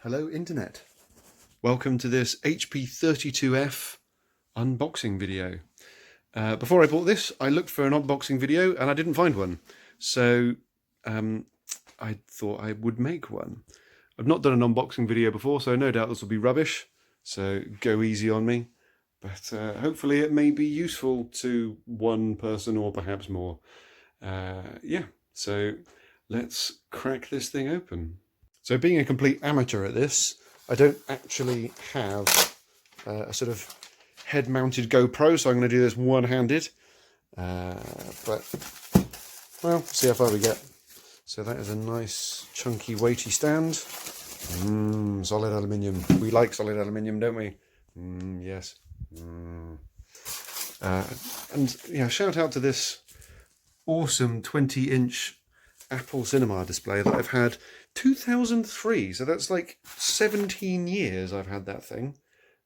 Hello Internet. Welcome to this HP 32F unboxing video. Before I bought this, I looked for an unboxing video and I didn't find one. So I thought I would make one. I've not done an unboxing video before, so no doubt this will be rubbish. So go easy on me. But hopefully it may be useful to one person or perhaps more. Yeah, so let's crack this thing open. So being a complete amateur at this, I don't actually have a sort of head-mounted GoPro, so I'm going to do this one-handed. But, well, see how far we get. So that is a nice, chunky, weighty stand. Solid aluminium. We like solid aluminium, don't we? Yes. And yeah, shout out to this awesome 20-inch Apple Cinema display that I've had 2003, so that's like 17 years I've had that thing.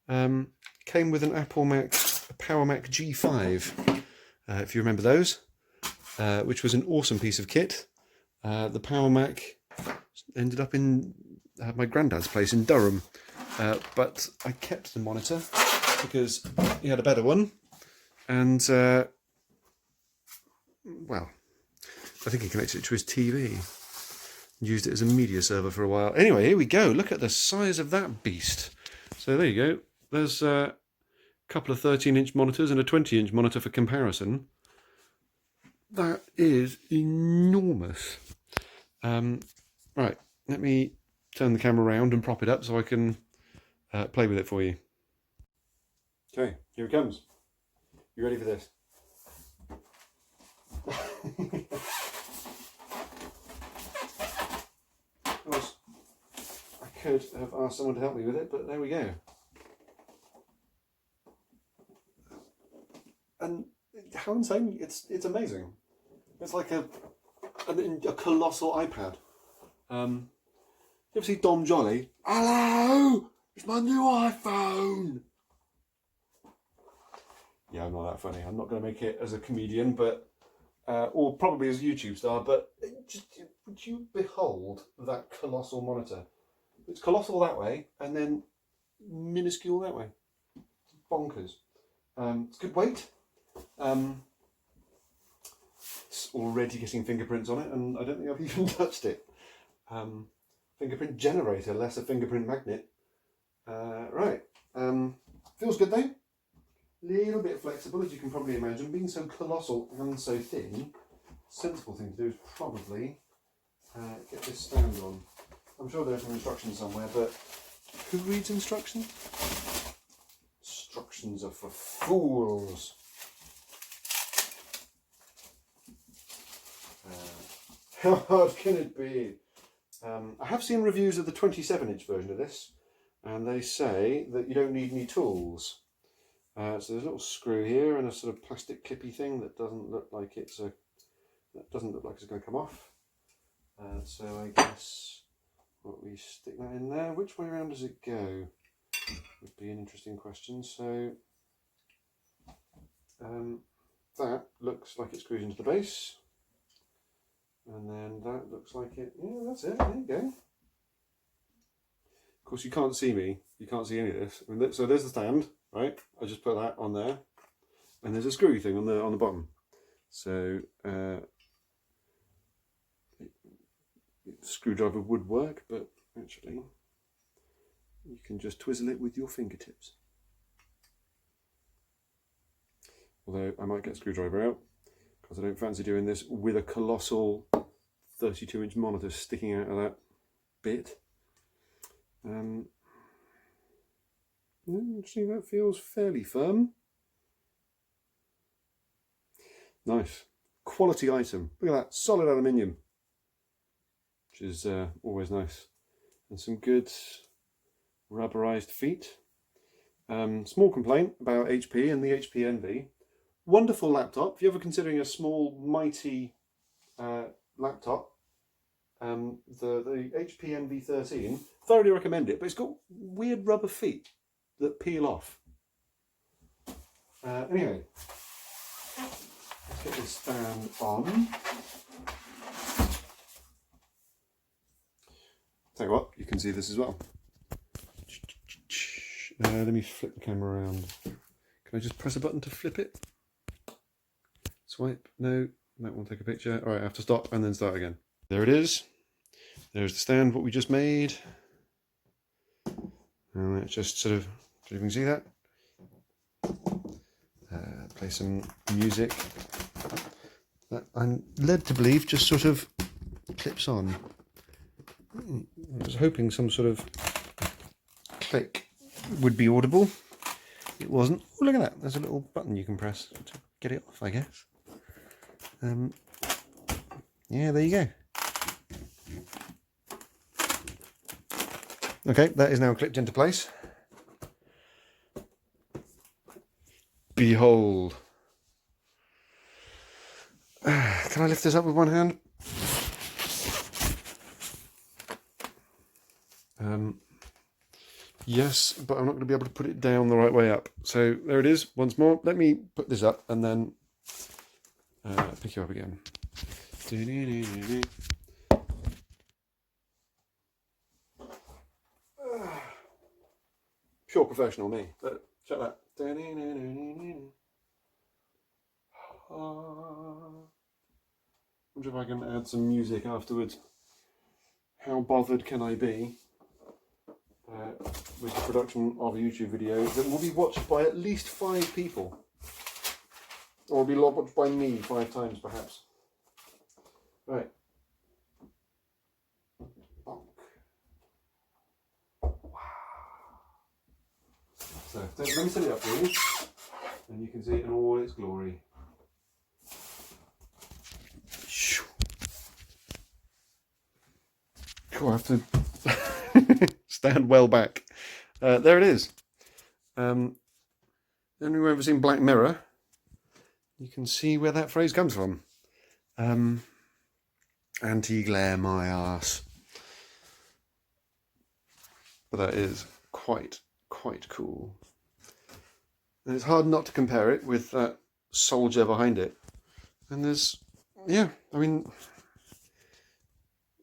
Came with an Apple Mac, a Power Mac G5, if you remember those, which was an awesome piece of kit. The Power Mac ended up in my granddad's place in Durham, but I kept the monitor because he had a better one, and well, I think he connected it to his TV. Used it as a media server for a while. Anyway, here we go. Look at the size of that beast. So there you go. There's a couple of 13-inch monitors and a 20-inch monitor for comparison. That is enormous. Right, let me turn the camera around and prop it up so I can play with it for you. Okay, here it comes. You ready for this? I could have asked someone to help me with it, but there we go. And how insane! It's amazing. It's like a colossal iPad. You ever see Dom Jolly? Hello, it's my new iPhone. Yeah, I'm not that funny. I'm not going to make it as a comedian, but or probably as a YouTube star. But just would you behold that colossal monitor? It's colossal that way, and then minuscule that way. It's bonkers. It's good weight. It's already getting fingerprints on it, and I don't think I've even touched it. Fingerprint generator, less a fingerprint magnet. Right. Feels good though. Little bit flexible, as you can probably imagine. Being so colossal and so thin, sensible thing to do is probably get this stand on. I'm sure there's some instructions somewhere, but who reads instructions? Instructions are for fools. How hard can it be? I have seen reviews of the 27-inch version of this, and they say that you don't need any tools. So there's a little screw here and a sort of plastic clippy thing that doesn't look like it's going to come off. So I guess we stick that in there. Which way around does it go? Would be an interesting question. So that looks like it screws into the base, and then that looks like it. Yeah, that's it. There you go. Of course, you can't see me. You can't see any of this. I mean, so there's the stand, right? I just put that on there, and there's a screwy thing on the bottom. So screwdriver would work, but actually you can just twizzle it with your fingertips. Although I might get a screwdriver out because I don't fancy doing this with a colossal 32-inch monitor sticking out of that bit. Actually, that feels fairly firm. Nice. Quality item. Look at that, solid aluminium. Which is always nice. And some good rubberized feet. Small complaint about HP and the HP Envy. Wonderful laptop. If you're ever considering a small, mighty laptop, the HP Envy 13, thoroughly recommend it, but it's got weird rubber feet that peel off. Anyway, let's get this stand on. Tell you what, you can see this as well. Let me flip the camera around. Can I just press a button to flip it? Swipe? No, that won't take a picture. All right, I have to stop and then start again. There it is. There's the stand, what we just made. And let's just sort of, so you can see that. Play some music that I'm led to believe just sort of clips on. I was hoping some sort of click would be audible. It wasn't. Oh, look at that. There's a little button you can press to get it off, I guess. Yeah, there you go. Okay, that is now clipped into place. Behold. Can I lift this up with one hand? Yes, but I'm not going to be able to put it down the right way up. So there it is, once more. Let me put this up and then pick you up again. Pure professional me, but check that. I wonder if I can add some music afterwards. How bothered can I be with the production of a YouTube video that will be watched by at least 5 people? Or will be watched by me 5 times perhaps. Right. Bonk. Wow. So let me set it up for you, and you can see it in all its glory. Cool, I have to stand well back. There it is. Anyone ever seen Black Mirror? You can see where that phrase comes from. Anti-glare my arse. But that is quite cool. And it's hard not to compare it with that soldier behind it. And there's, yeah, I mean,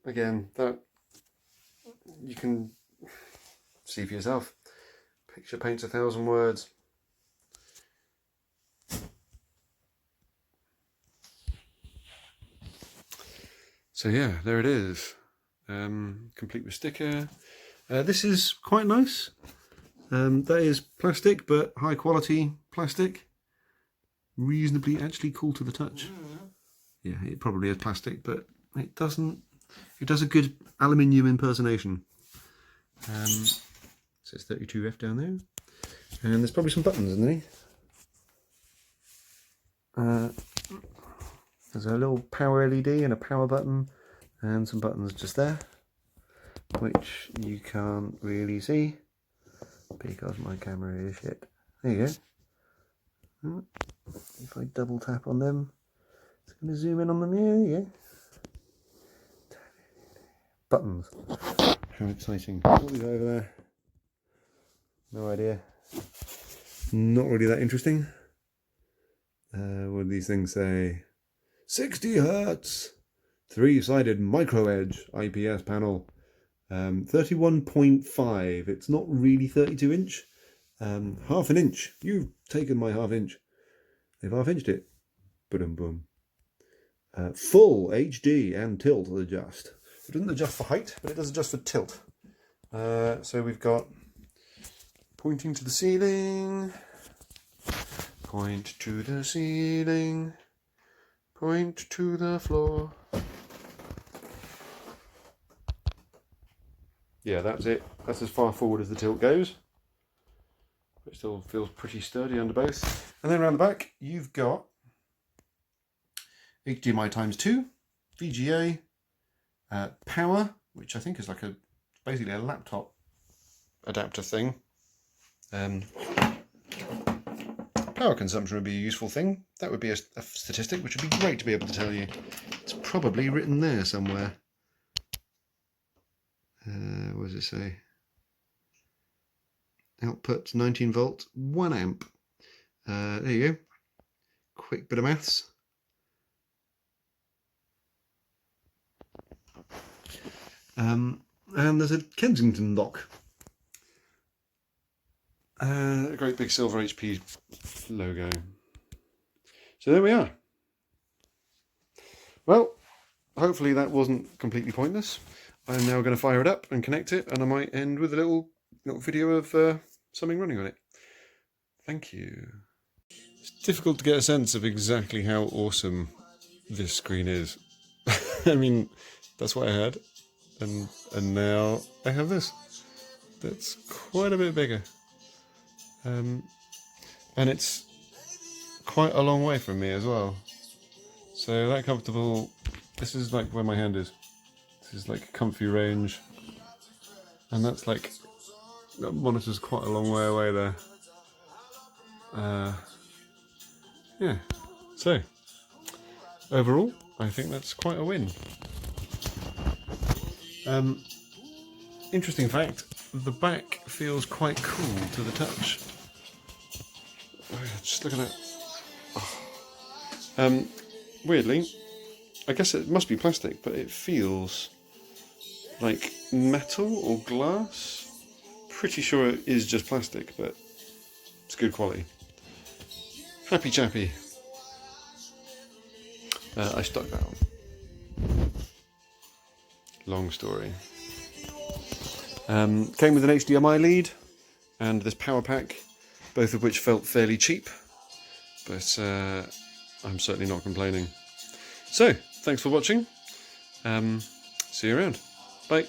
again, that you can see for yourself. Picture paints 1,000 words. So yeah, there it is. Complete with sticker. This is quite nice. That is plastic, but high quality plastic. Reasonably actually cool to the touch. Yeah, it probably is plastic, but it doesn't. It does a good aluminium impersonation. It says 32F down there, and there's probably some buttons underneath. There's a little power LED and a power button, and some buttons just there, which you can't really see because my camera is shit. There you go. If I double tap on them, it's going to zoom in on them. Yeah, there you go. Buttons. How exciting. What is over there? No idea. Not really that interesting. What do these things say? 60 Hertz, 3-sided micro edge IPS panel, 31.5. It's not really 32 inch. Half an inch. You've taken my half inch. They've half inched it. Boom boom. Full HD and tilt adjust. It doesn't adjust for height, but it does adjust for tilt. So we've got pointing to the ceiling. Point to the ceiling. Point to the floor. Yeah, that's it. That's as far forward as the tilt goes. It still feels pretty sturdy under both. And then around the back, you've got HDMI ×2, VGA, power, which I think is like basically a laptop adapter thing. Power consumption would be a useful thing. That would be a statistic which would be great to be able to tell you. It's probably written there somewhere. What does it say? Output 19 volts, 1 amp. There you go. Quick bit of maths. And there's a Kensington lock. A great big silver HP logo. So there we are. Well, hopefully that wasn't completely pointless. I'm now going to fire it up and connect it, and I might end with a little video of something running on it. Thank you. It's difficult to get a sense of exactly how awesome this screen is. I mean, that's what I had, and now I have this. That's quite a bit bigger. And it's quite a long way from me as well. So that comfortable, this is like where my hand is. This is like a comfy range. And that's like, that monitor's quite a long way away there. Yeah, so overall, I think that's quite a win. Interesting fact, the back feels quite cool to the touch. Just look at that. Weirdly, I guess it must be plastic, but it feels like metal or glass. Pretty sure it is just plastic, but it's good quality. Happy chappy. I stuck that on. Long story. Came with an HDMI lead and this power pack, both of which felt fairly cheap, but I'm certainly not complaining. So, thanks for watching. See you around. Bye.